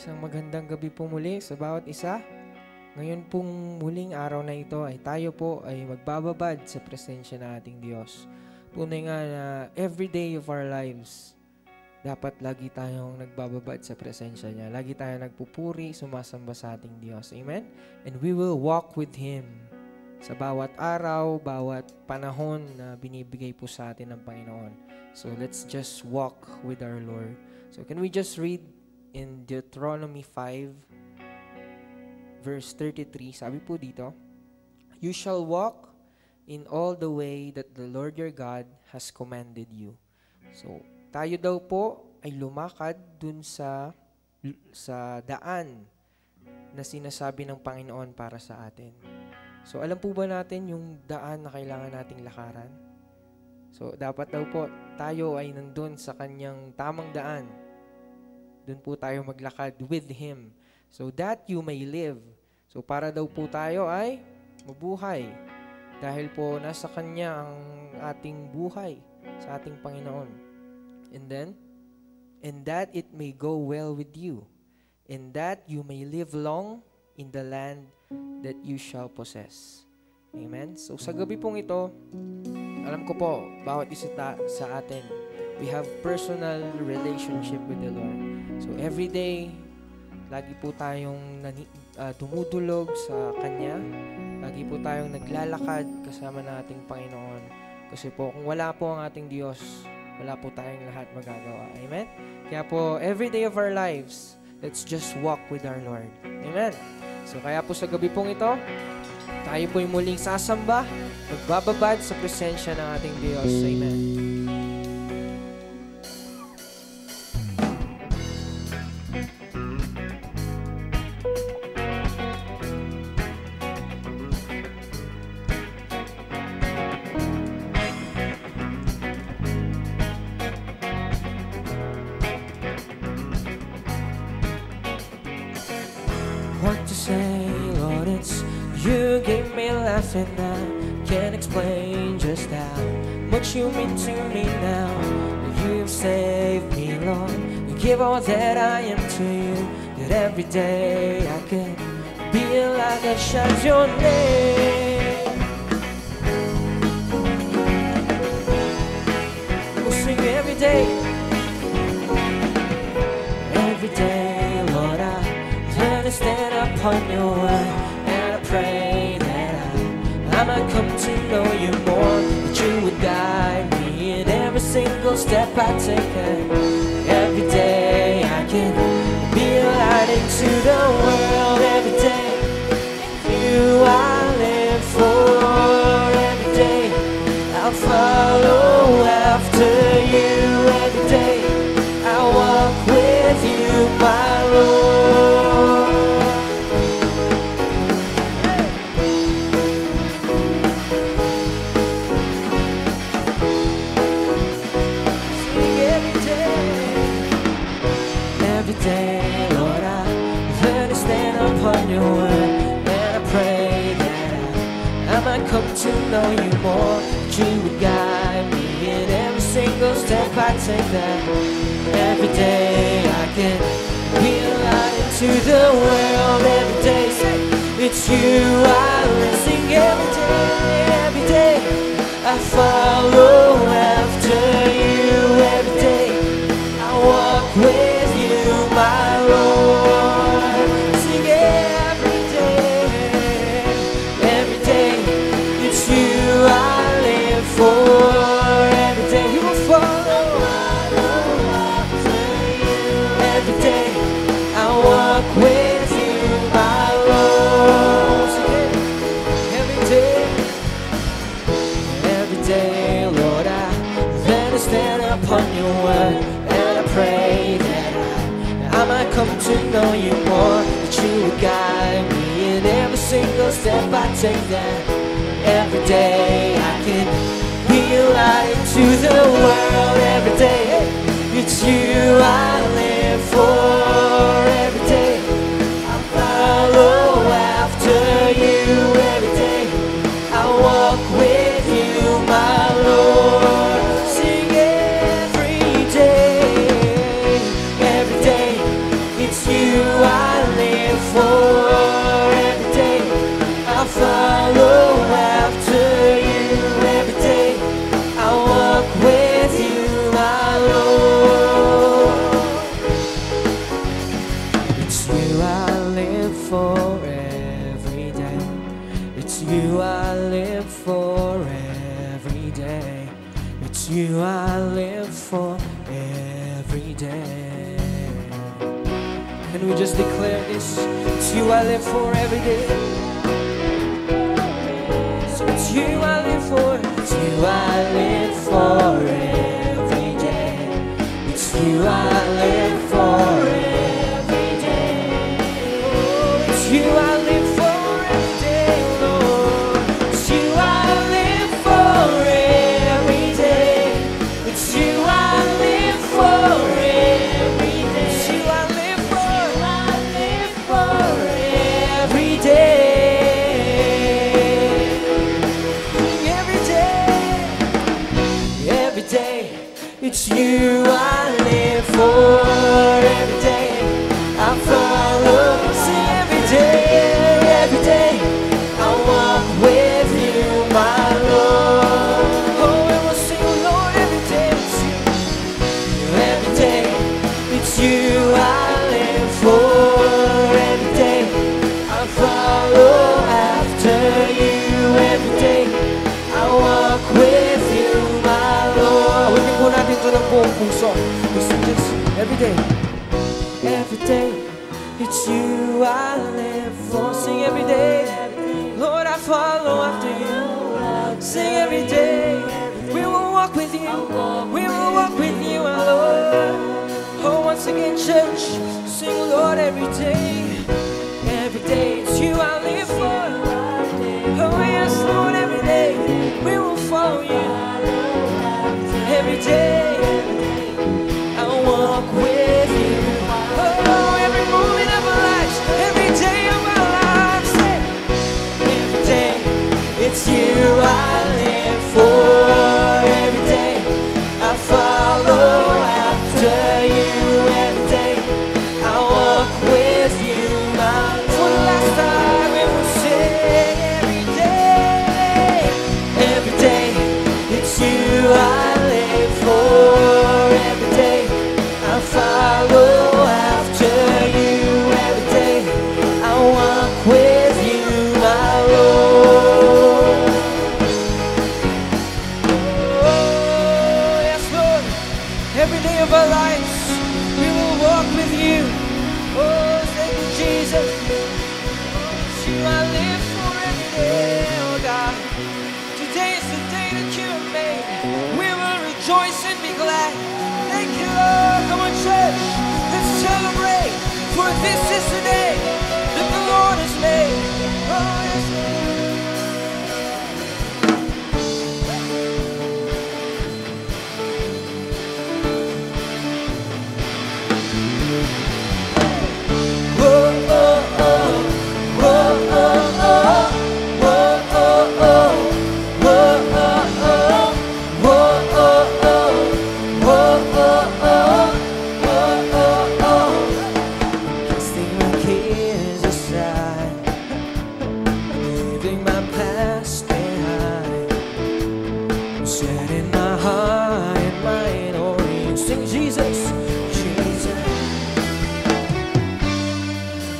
Isang magandang gabi po muli sa bawat isa. Ngayon pong muling araw na ito ay tayo po ay magbababad sa presensya ng ating Diyos. Tunay nga na every day of our lives, dapat lagi tayong nagbababad sa presensya niya. Lagi tayong nagpupuri, sumasamba sa ating Diyos. Amen? And we will walk with Him sa bawat araw, bawat panahon na binibigay po sa atin ng Panginoon. So let's just walk with our Lord. So can we just read in Deuteronomy 5 verse 33, sabi po dito, "You shall walk in all the way that the Lord your God has commanded you." So, tayo daw po ay lumakad dun sa daan na sinasabi ng Panginoon para sa atin. So, alam po ba natin yung daan na kailangan nating lakaran? So, dapat daw po tayo ay nandun sa kanyang tamang daan. Doon po tayo maglakad with Him, so that you may live. So para daw po tayo ay mabuhay. Dahil po nasa Kanya ang ating buhay, sa ating Panginoon. And that it may go well with you, and that you may live long in the land that you shall possess. Amen? So sa gabi pong ito, alam ko po, bawat isa sa atin, we have personal relationship with the Lord. So every day, lagi po tayong dumudulog sa Kanya. Lagi po tayong naglalakad kasama ng ating Panginoon. Kasi po, kung wala po ang ating Diyos, wala po tayong lahat magagawa. Amen? Kaya po, every day of our lives, let's just walk with our Lord. Amen? So kaya po sa gabi pong ito, tayo po'y muling sasamba, magbababad sa presensya ng ating Diyos. Amen. What to say, Lord, it's you gave me life and I can't explain just how much you mean to me now. You've saved me, Lord. You give all that I am to you, that every day I can be a light that shines your name. We'll sing every day, Lord, I stand upon your word, and I pray that I might come to know you more, that you would guide me in every single step I take, and every day I can be a light into the world. Every day you I live for, every day I'll follow after you, every day I walk with you, my Lord. Come to know you more, that you would guide me in every single step I take, that every day I can be a light into the world. Every day, it's you I sing every day I follow after you, every day I walk with you, my Lord. Sing every day, you I live for, every day you will follow after you, every day I walk with you, my Lord. Every day, Lord, I then stand upon your word, and I pray that I might come to know you more, that you would guide me in every single step I take, that every day I can be a light to the world. Every day it's you I live for, every day I follow after you, every day I walk with you, my Lord. Sing every day, it's you you I live for every day. Can we just declare this? It's you I live for every day. So it's you I live for. It's you I live for every day. It's you I live for every day. Oh, it's you I live for every day, Lord. It's you I live for every day. It's you I live for every day. It's you I live for every day. Every day, it's you I live for every day. I follow, sing every day I walk with you, my Lord. Oh, and we'll sing, Lord, every day it's you. Every day, it's you I live for every day. I follow after you every day. I walk with you, my Lord. Huwagin po natin ito ng buong puso. Just every day, it's you I live for. Sing every day, Lord, I follow after you. Sing every day, we will walk with you. We will walk with you, our Lord. Oh, once again, church, sing, Lord, every day, it's you I live for. Oh, yes, Lord, every day, we will follow you. Every day, I walk with you. Oh, every moment of our lives, every day of our lives. Every day, it's you I live for. Every day, I follow after you. Every day, I walk with you, my Lord. For the last time, we will sing every day, it's you I live for. Every day, I follow after you. Every day, I walk with you, my Lord. Oh, yes, Lord. Every day of our lives, we will walk with you. Oh, thank you, Jesus. It's you I live for every day, oh God. Today is the day that you have made. We will rejoice and be glad. Thank you, Lord. Come on, church. Let's celebrate. For this is the day that the Lord has made. Oh, yes, casting my cares aside, leaving my past behind, setting my heart and mind on you. Sing Jesus, Jesus.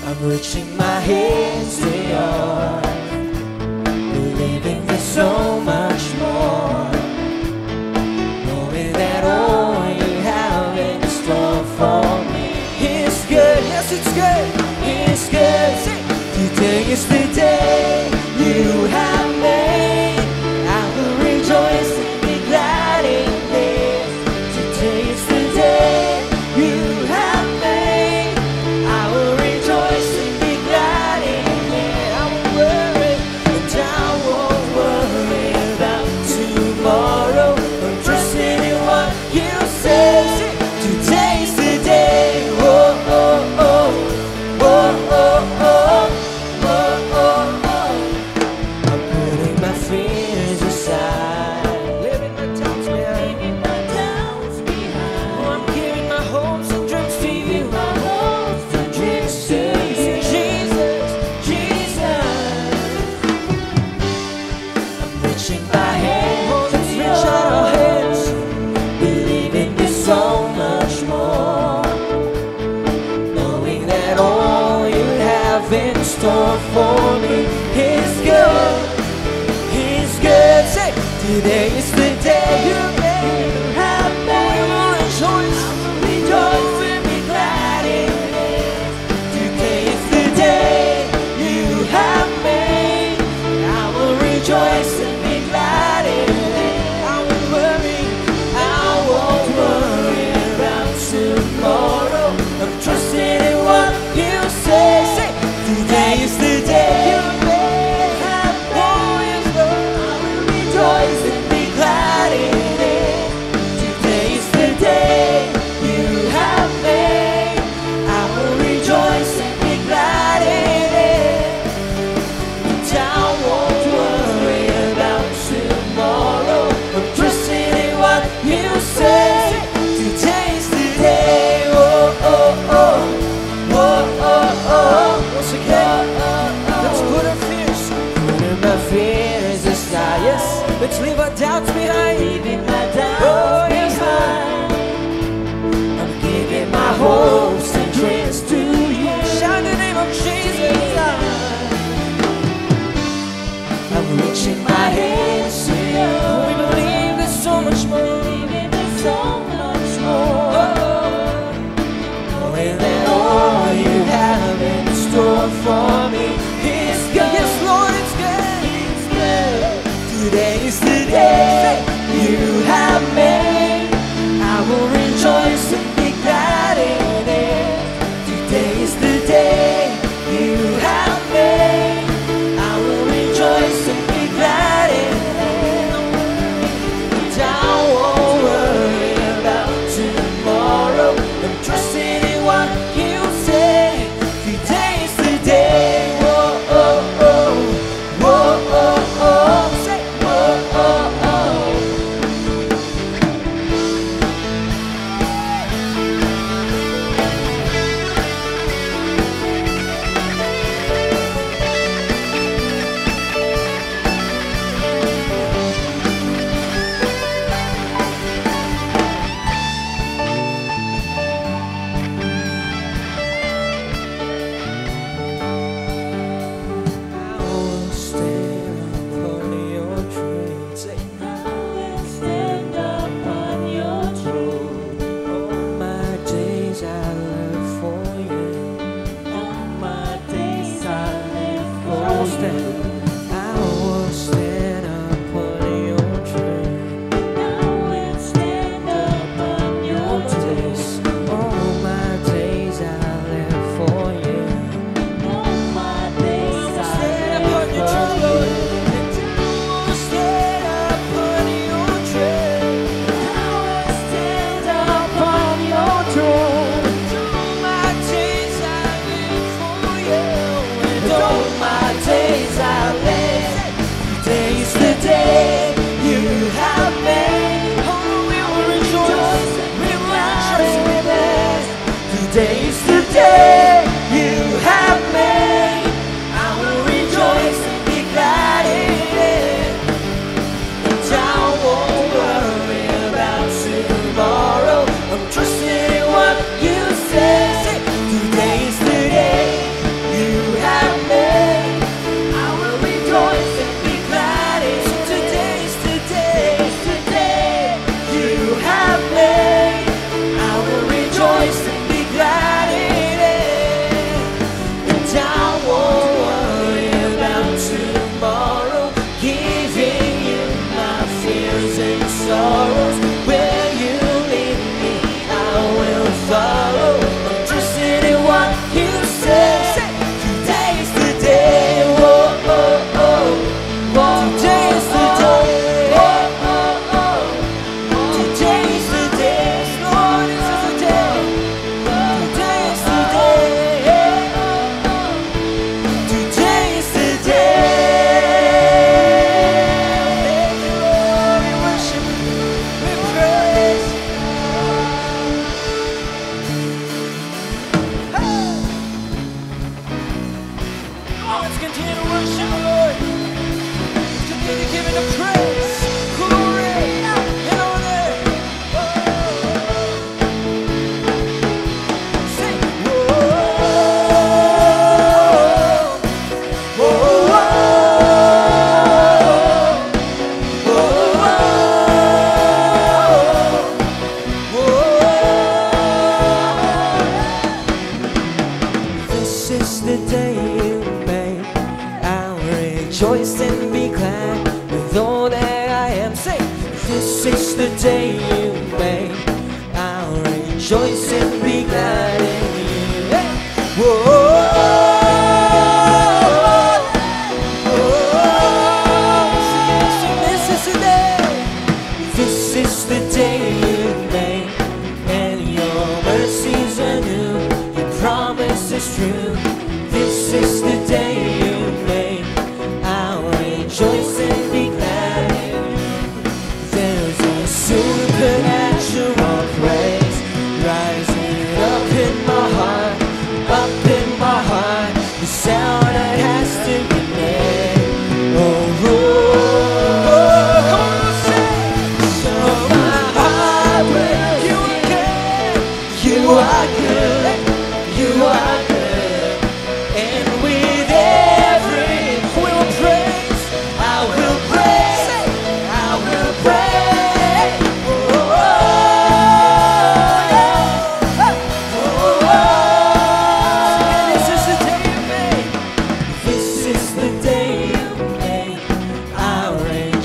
I'm reaching my hands to yours, believing there's so much more, knowing that all you have in store for me is good. Yes, it's good. It's good. Sing. Today is the day you have made. I will rejoice and be glad in it. Today is the day you have made. I will rejoice and be glad in it. I won't worry, and I won't worry about tomorrow. I'm trusting in what you say. Today's the day. Oh, oh, oh. Oh, oh, oh. Oh, oh, oh. I'm putting my fears aside, leaving my doubts behind. Oh, I'm giving my hopes and dreams to you. Jesus, Jesus. I'm reaching my hands. Oh, let's reach out our hands, believing there's so much more, knowing that all you have in store for me is good. He's good. Say, today is the day you made. Let's leave our doubts behind. Leaving my doubts behind. I'm giving my hopes and dreams to you. Shout the name of Jesus. I'm reaching my hands to you. We believe there's so much more. There's so much more. Knowing that all you have in store for me is good. Yes, Lord, it's good. It's good. Today is the day you have made. I will rejoice and be glad in it. Today is the day you have made. I will rejoice and be glad in it. And I won't worry about tomorrow. I'm trusting in what you say. Today is the day. Whoa, oh, oh. Whoa, oh, oh. Say, whoa, oh, oh. I will stand upon your truth. Say, I will stand upon your truth. all my days I live for you. All my days I live I for will you. stand. I will stand upon your truth. I will stand upon your All my truth. days, all my days I live for you. All my days I Stand live upon your for truth, you. Lord. And I will stand upon your truth. I will stand upon your truth. All my days I live for you. And all my days I live. Today is the day you have made. Oh, we will rejoice. We will rejoice in it. Today is the day you have made. I will rejoice and be glad in it. And I won't worry about tomorrow. I'm trusting in what you say. Today is the day you have made. I will rejoice and be glad in it. Today is the day you have made. I will rejoice and be glad in it. And I won't worry about tomorrow. Giving you my fears and sorrows. Where you lead me, I will follow. I'm trusting in what you say. Today is the day. Whoa, oh, oh. Whoa, today is the day. Whoa, oh, oh. Today is the day. Lord, this is the day. Today is the day. Today is the day. We worship, we praise. Come on, let's continue to worship the Lord. Let's continue to give Him the praise, glory, and honor. Sing. This is the day you made. I'll rejoice and be glad with all that I am. Say, this is the day you made. I'll rejoice and be glad in you. Hey. Whoa. This is the day. This is the day you made, and your mercies are new. Your promise is true. This is the day you made. I'll rejoice and be glad in you. There's a supernatural praise rising up in my heart, up in my heart. The sound that has to be made. Oh, oh, oh.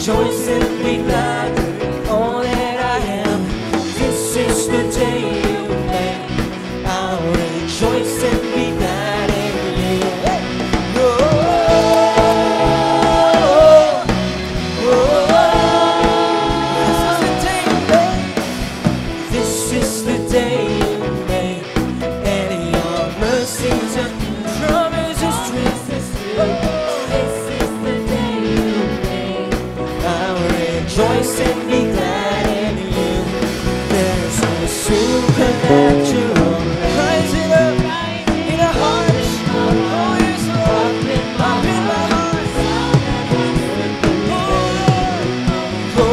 rejoice and be glad in all that I am. This is the day you made. I'll rejoice and be glad in you. Oh, oh, oh. This is the day you made. And your mercies and promises true. Rejoice and be glad in you. There's a supernatural rising up in our hearts. Oh, yes, Lord. Up in my heart. Oh, oh,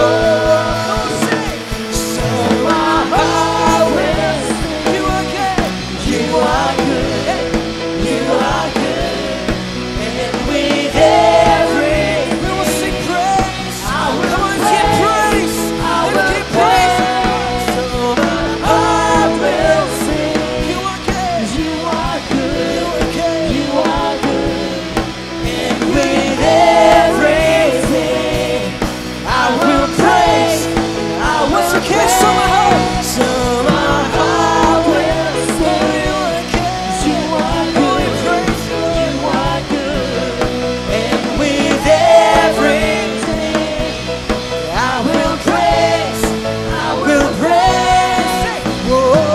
oh, say. So my heart will sing. You are good. You are good. You are good. And with every we will sing praise. Come on, give praise. Let's give praise. So my heart will sing. You are good. You are good. You are good. And with everything, I will praise. I will sing. So my heart. So my heart will sing. You are good. You are good. And with everything, I will praise, I will praise. Whoa,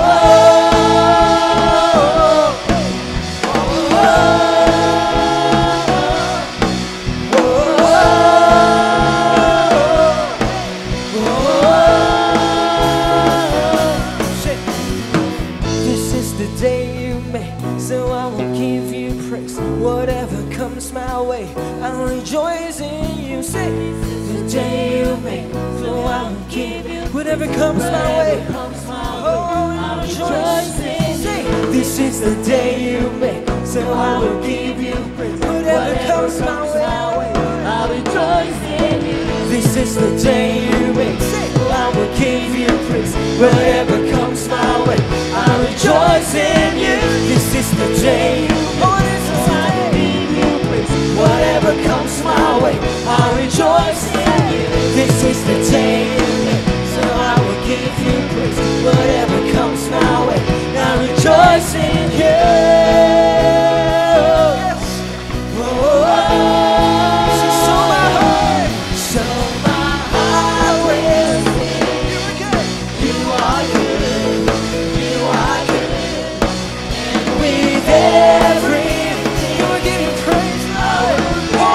this is the day you made, so I will give you praise. Whatever comes my way, I'll rejoice in you. Say, the day you made, so I will give you whatever comes my way. Oh, I'll rejoice in you. Say, this is the day you made, so I will give you praise. Whatever comes my way, I'll rejoice in you. This is the day you made, so I will give you praise. Whatever comes my way, I'll rejoice in you. This is the day you made, so I will give you praise. Whatever comes my way, I'll rejoice in you. This is the day you made, so I will give you praise. Whatever comes my way, I'll rejoice in you. Oh, so my heart will sing. You are good. You are good. And with everything, you are giving praise, Lord. Oh,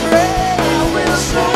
praise. I will sing.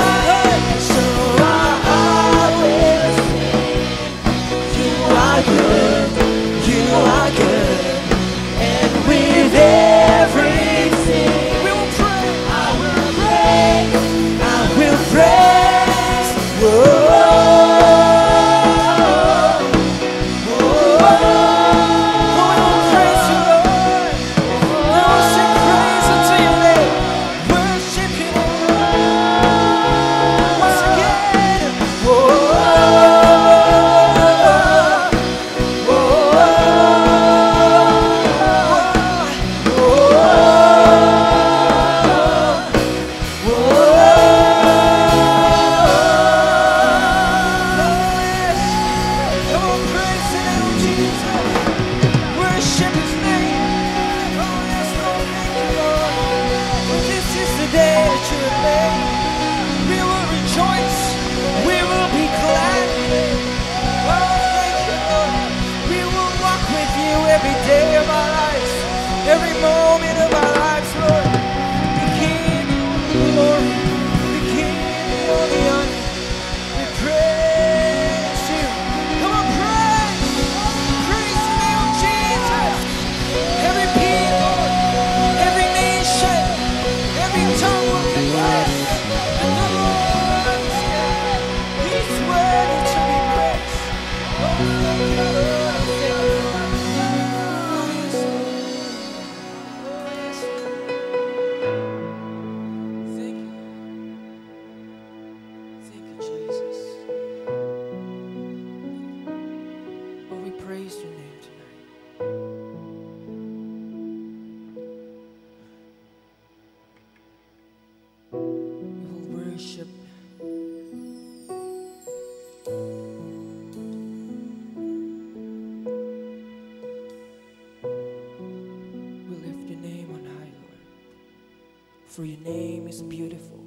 For your name is beautiful.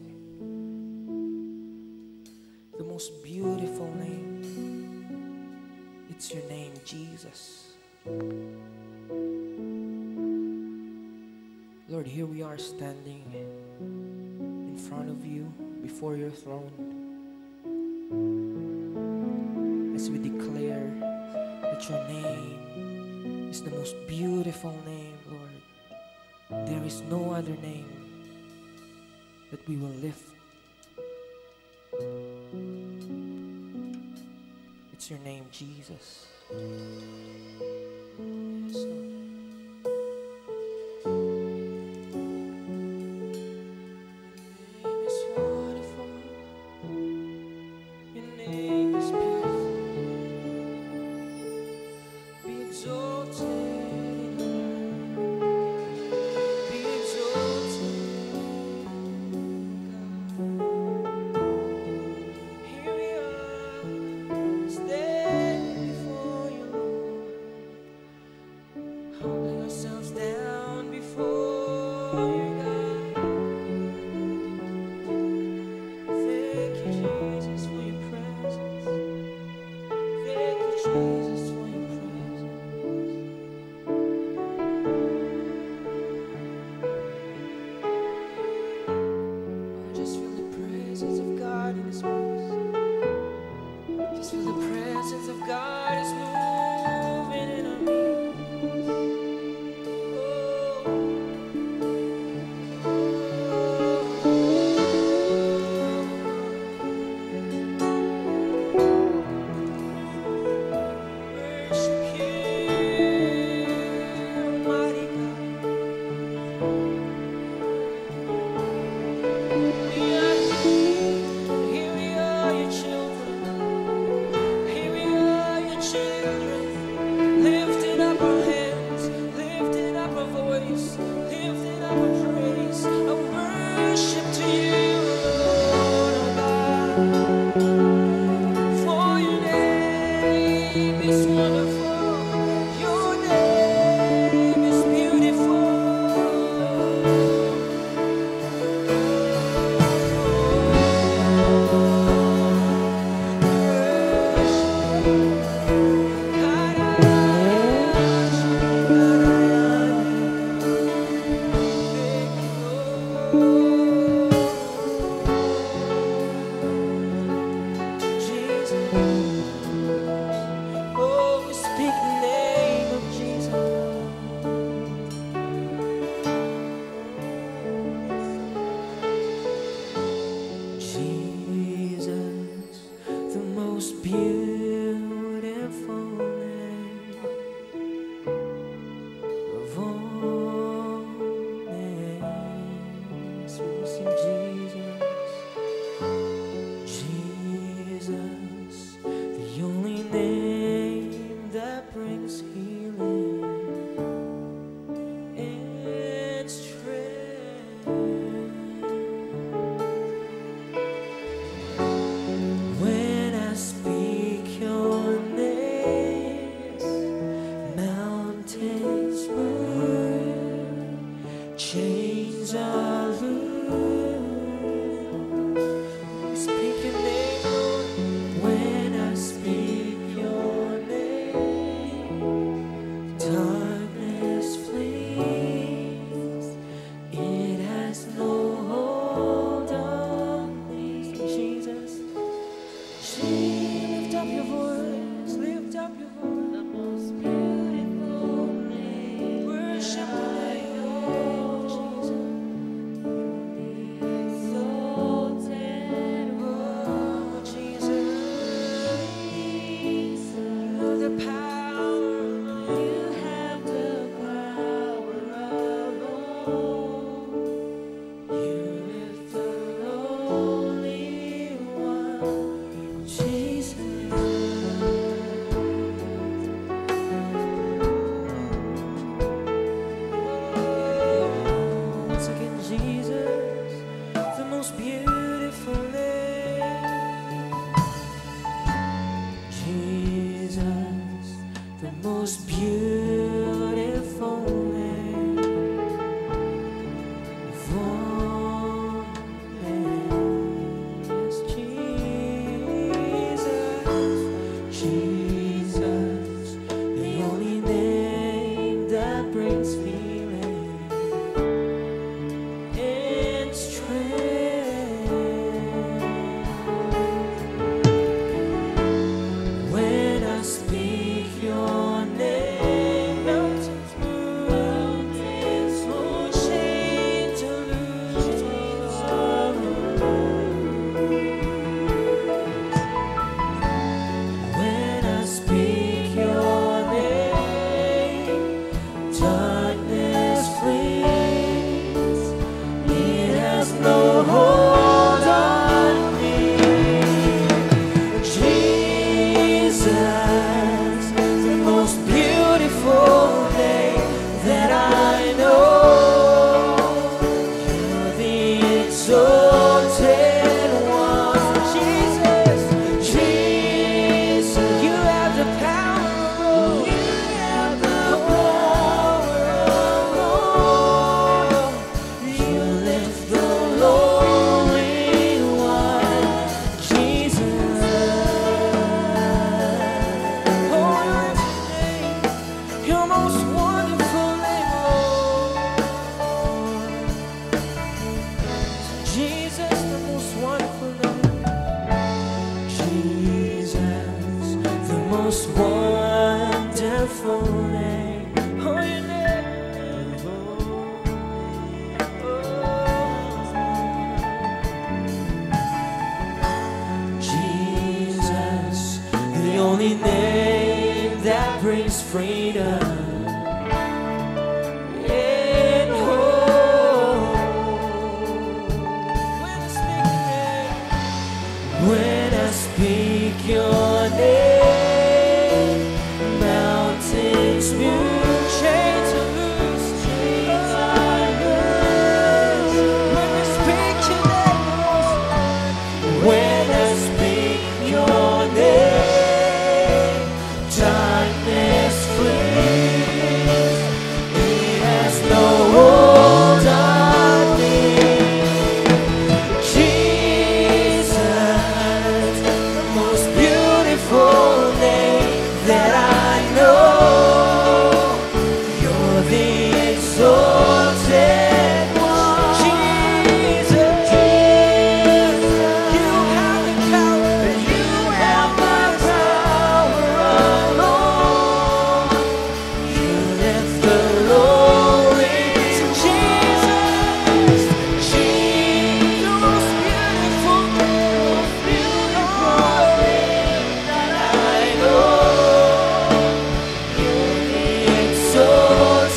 The most beautiful name. It's your name, Jesus. Lord, here we are standing in front of you, before your throne, as we declare that your name is the most beautiful name, Lord. There is no other name that we will lift. It's your name, Jesus. Yes, Lord. most wonderful name. Oh, your name. Jesus, the only name that brings freedom. And hope. When I speak your name, mountains move, chains are loose, chains are loose. When I speak your name, when I speak your name, darkness flees. It has no hold on me. Jesus, the most beautiful name that I know. You're the exalted one. Jesus, you have the power. You have the power alone. You lift the lowly. Jesus, the most beautiful name that I know. You're the exalted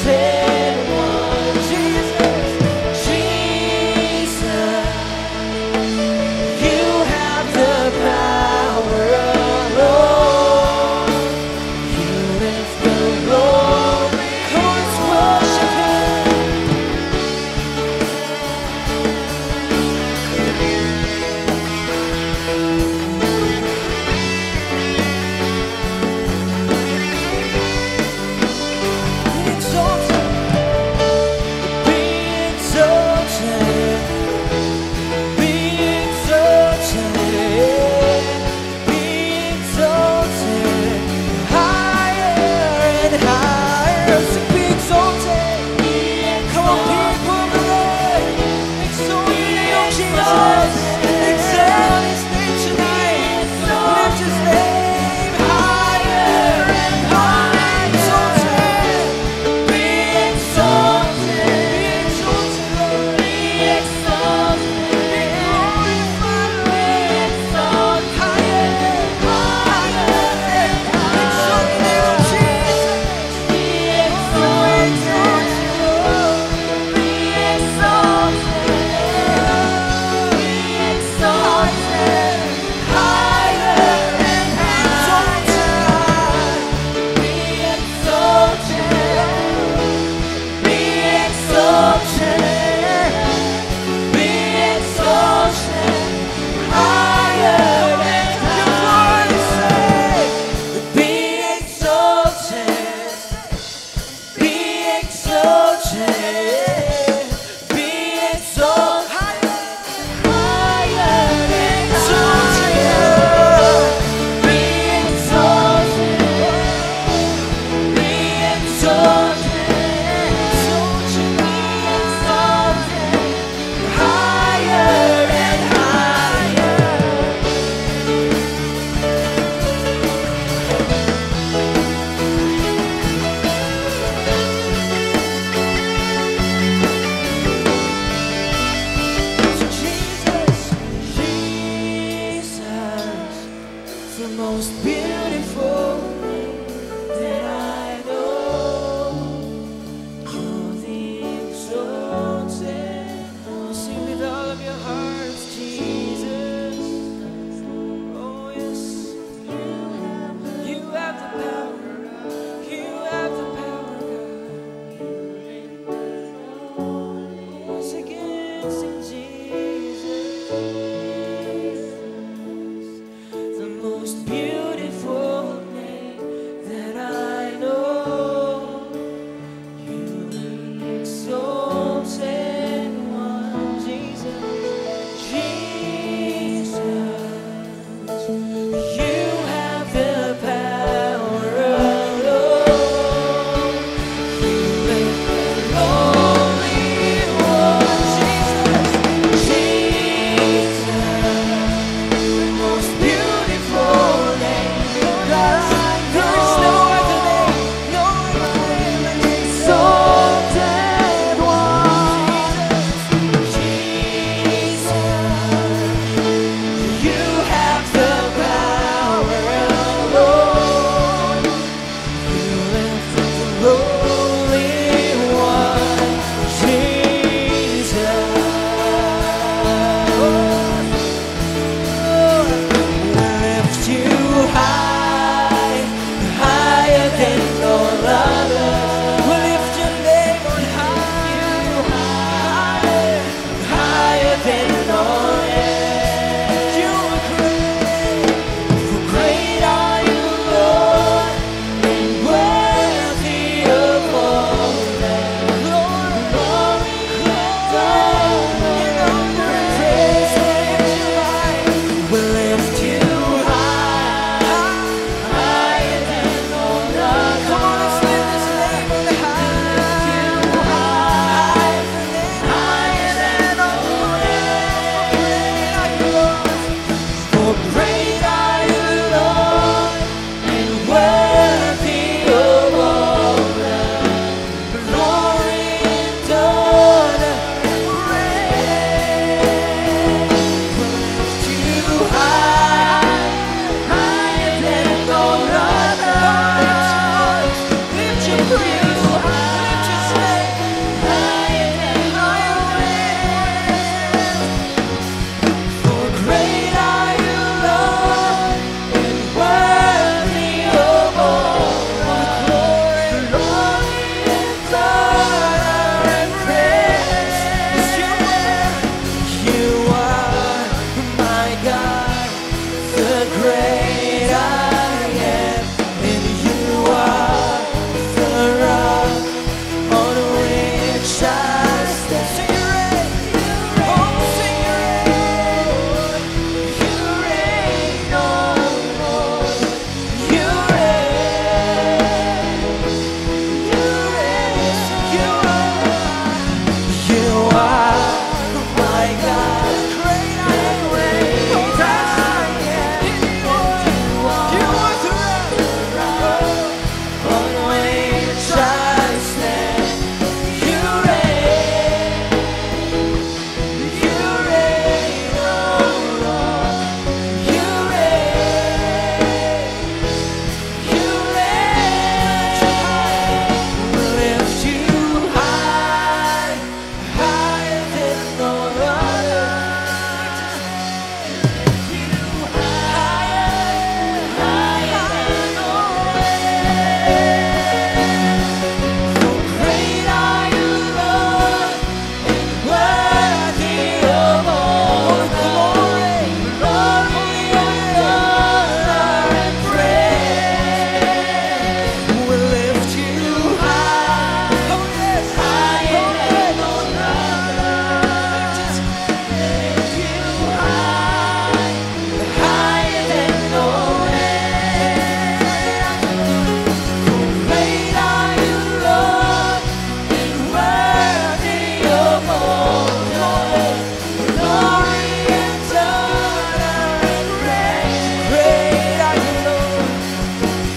one. Jesus, you have the power alone. You lift the lowly. Come on, let's worship Him. Be exalted, be exalted, be exalted, be exalted, higher and higher. So be exalted. Come on, people of the Lord, exalt the name of Jesus. Exalt His name tonight. Lift His name higher and higher. Exalted, be exalted, be exalted, be glorified, be exalted, higher and higher and higher. Exalt the name of Jesus. Be exalted, be exalted, higher and higher. Be exalted, be exalted, be exalted, higher and higher. Be exalted, be exalted, be exalted, higher and exalted. Be exalted, be exalted, higher and higher. Jesus, the most beautiful name that I know. You're the exalted. Sing with all of your hearts, Jesus. Oh yes, you have the power. You have the power, God. Once again, sing Jesus, the most beautiful name. the great I am, and you are the rock on which I stand. Sing your reign, oh, sing your reign. You reign, oh Lord, you reign, you reign, you are my God, great I am, great I am, and you are the rock on which I stand. You reign, oh Lord, you reign, we lift you high, higher than no other. Lift you higher, higher than no other. So great are you, Lord, and worthy of all the glory, glory and honor and praise. We lift you high, oh yes, higher than no other. Lift you high, higher than no other. Great are you, Lord, and worthy of all glory, glory and honor and praise. Great are you, Lord.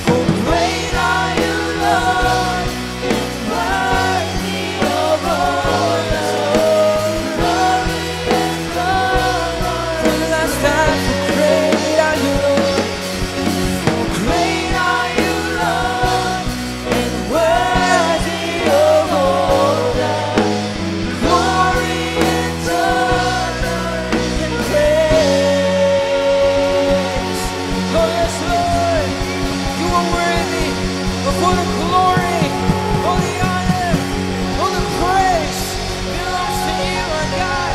Oh, great are you, Lord, and worthy of all glory and honor. One last time, for great are you, Lord. Oh, great are you, Lord, and worthy of all glory and honor and praise. Oh, yes, Lord. You are worthy of all the glory, all the honor, all the praise belongs to you, our God.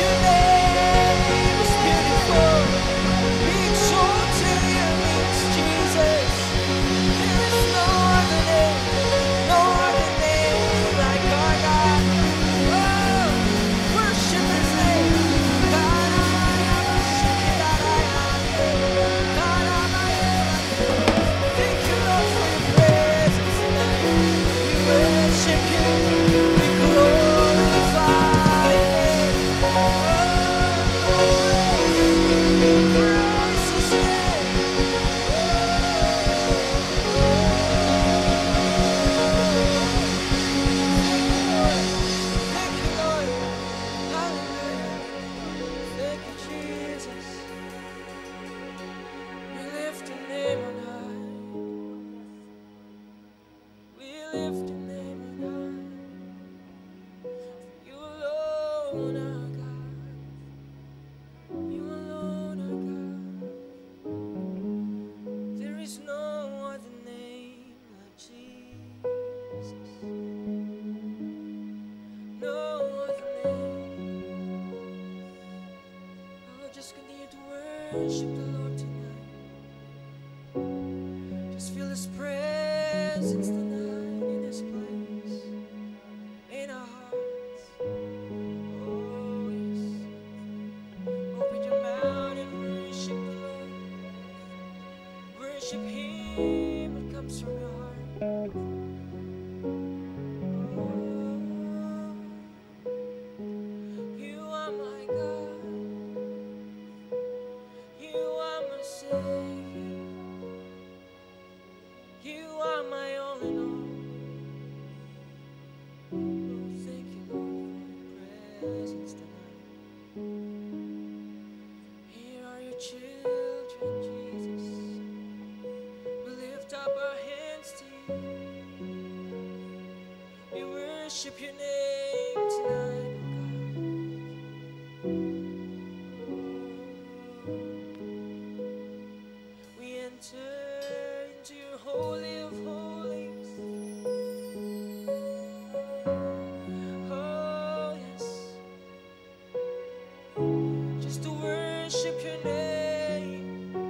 Your name is beautiful. Be exalted in your midst, Jesus. There is no other name like our God. Oh, worship His name. God, I worship you. God, I thank you, Lord, for your presence tonight. We worship you. We glorify your name. Praise His name. Thank you, Lord. Hallelujah. Thank you, Jesus. We lift your name on high. We lift your name on high. You alone are God. You alone are God. There is no other name like Jesus. No other name. Oh, just continue to worship the Lord tonight. Just feel His presence tonight in this place, in our hearts. Oh, yes. Open your mouth and worship the Lord. Worship Him, it comes from your heart. You are my God. You are my Savior. You are my all in all. Oh, thank you, Lord, for your presence tonight. Here are your children, Jesus. We lift up our hands to you. We worship your name tonight, oh God. We enter into your holy of holies. Oh, yes. Just to worship your name.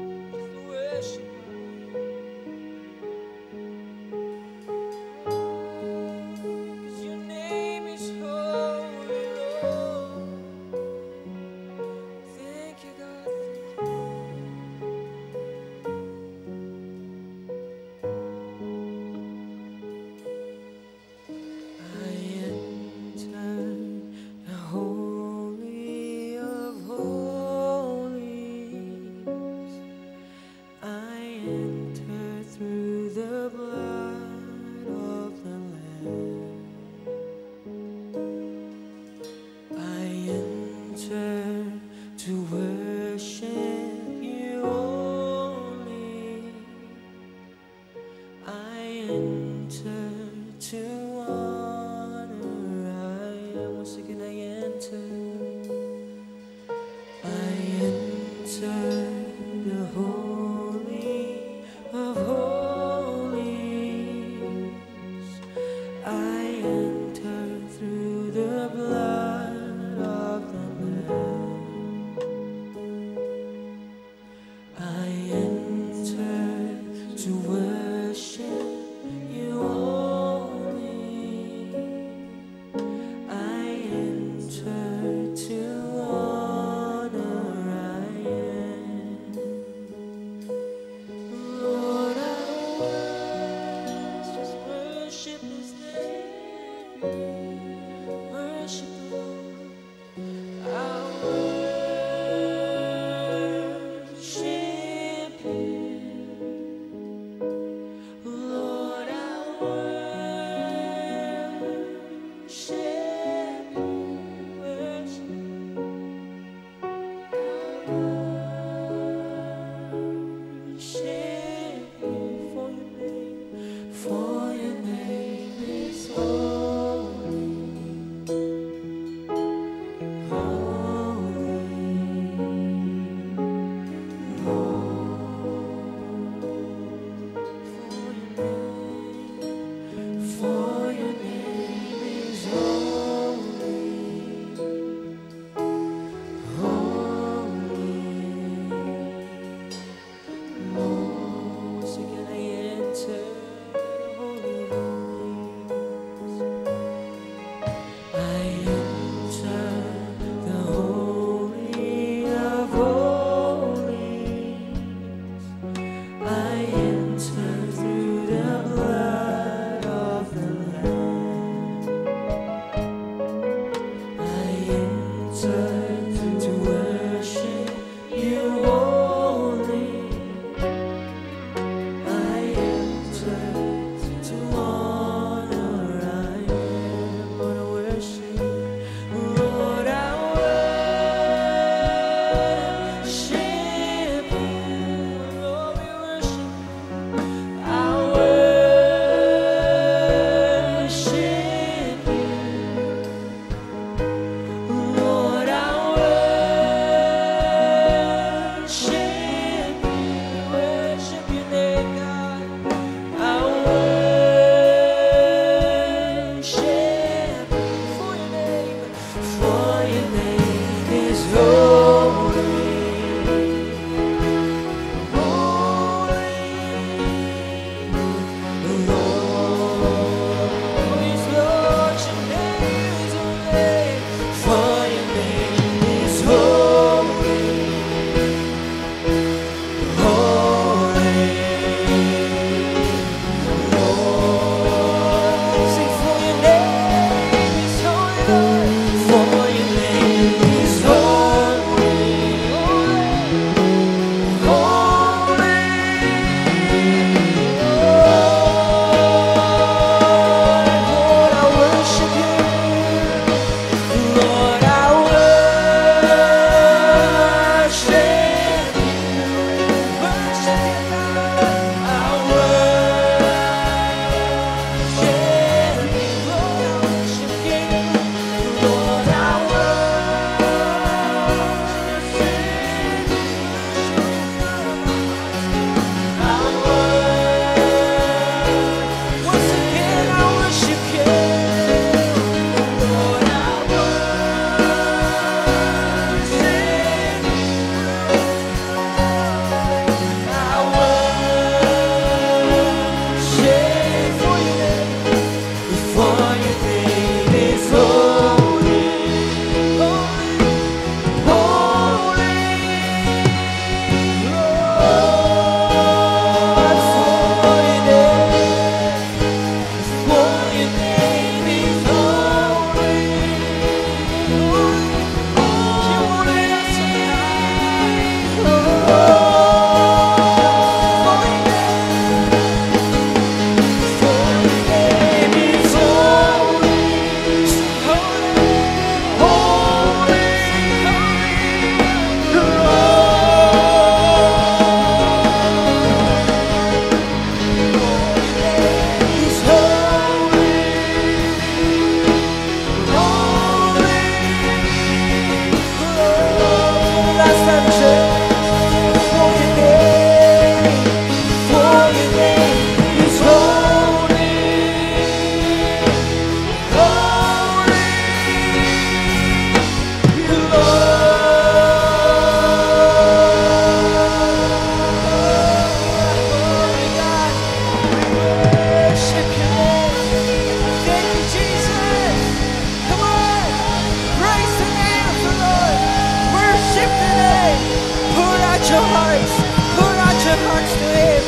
your hearts. Pour out your hearts to Him.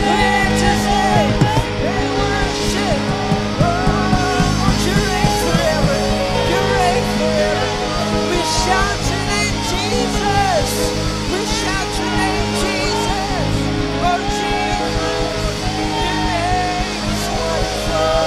Lift His name and worship. Oh, won't you reign forever? You reign forever. We shout your name, Jesus. We shout your name, Jesus. Oh, Jesus. Your name is wonderful.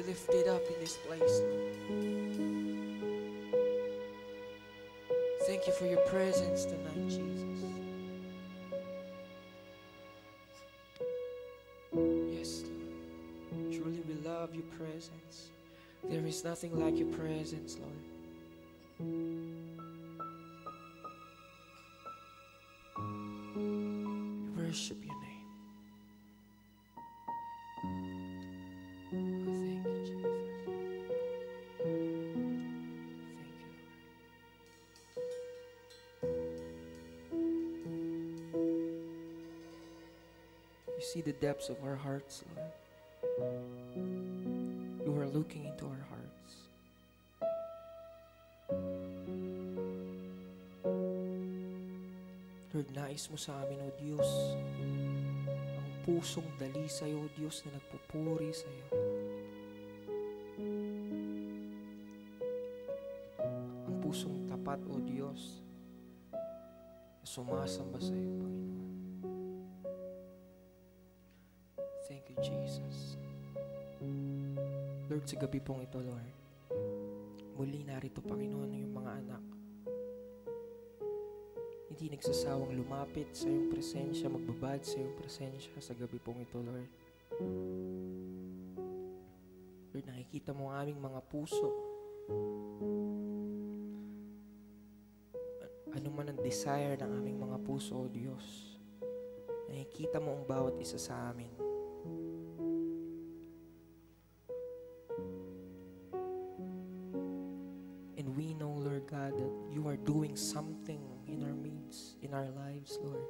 Lifted up in this place, Lord. Thank you for your presence tonight, Jesus. Yes, Lord. Truly we love your presence. There is nothing like your presence, Lord. We worship your name. You see the depths of our hearts, Lord. You are looking into our hearts. Lord, nais mo sa amin, O Diyos, ang pusong dali sa'yo, O Diyos, na nagpupuri sa'yo. Ang pusong tapat, O Diyos, na sumasamba sa'yo, Panginoon. Thank you, Jesus. Lord, sa gabi pong ito, Lord, muli narito, Panginoon, yung mga anak. Hindi nagsasawang lumapit sa iyong presensya, magbabad sa iyong presensya sa gabi pong ito, Lord. Lord, nakikita mo ang aming mga puso. Ano man ang desire ng aming mga puso, O Diyos, nakikita mo ang bawat isa sa amin. And we know, Lord God, that you are doing something in our midst, in our lives, Lord.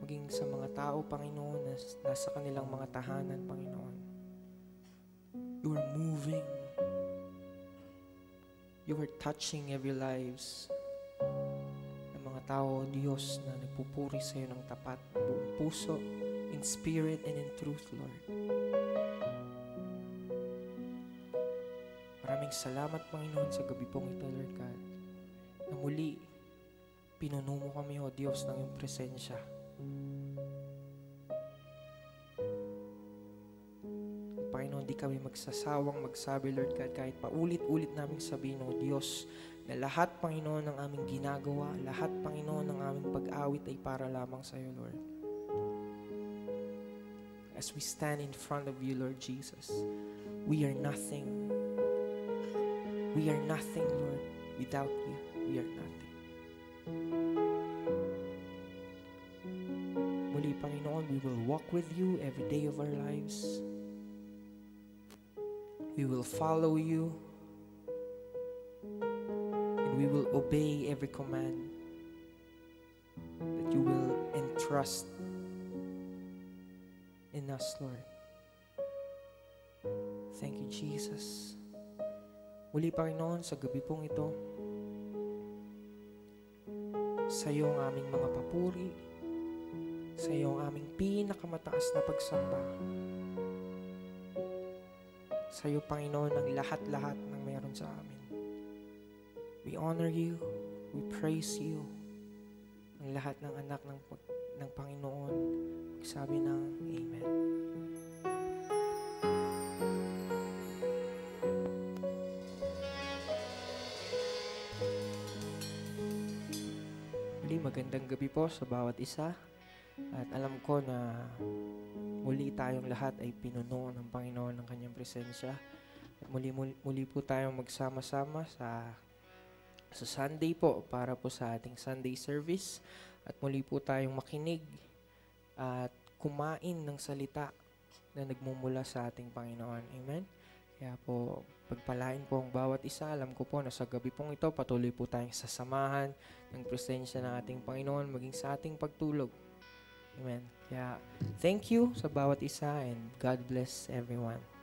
Maging sa mga tao, Panginoon, na nasa kanilang mga tahanan, Panginoon. You are moving. You are touching every lives ng mga tao, Diyos, na nagpupuri sa iyo ng tapat, buong puso, in spirit and in truth, Lord. Maraming salamat, Panginoon, sa gabi pong ito, Lord God, na muli, pinuno mo kami, O Diyos, ng iyong presensya. Panginoon, di kami magsasawang magsabi, Lord God, kahit paulit-ulit namin sabihin, O Diyos, na lahat, Panginoon, ng aming ginagawa, lahat, Panginoon, ng aming pag-awit ay para lamang sa iyo, Lord. As we stand in front of you, Lord Jesus, we are nothing. We are nothing, Lord. Without you, we are nothing. Muli, Panginoon, we will walk with you every day of our lives. We will follow you. And we will obey every command that you will entrust in us, Lord. Thank you, Jesus. Muli, Panginoon, sa gabi pong ito, sa iyo ang aming mga papuri, sa iyo ang aming pinakamataas na pagsamba. Sa iyo, Panginoon, ang lahat-lahat ng meron sa amin. We honor you. We praise you. Ang lahat ng anak ng Panginoon, sabi ng Amen. Muli, magandang gabi po sa bawat isa. At alam ko na muli tayong lahat ay pinuno ng Panginoon ng kanyang presensya. At muli po tayong magsama-sama sa Sunday po para po sa ating Sunday service. At muli po tayong makinig at kumain ng salita na nagmumula sa ating Panginoon. Amen? Kaya po, pagpalain po ang bawat isa. Alam ko po na sa gabi pong ito, patuloy po tayong sasamahan ng presensya ng ating Panginoon maging sa ating pagtulog. Amen. Kaya, thank you sa bawat isa and God bless everyone.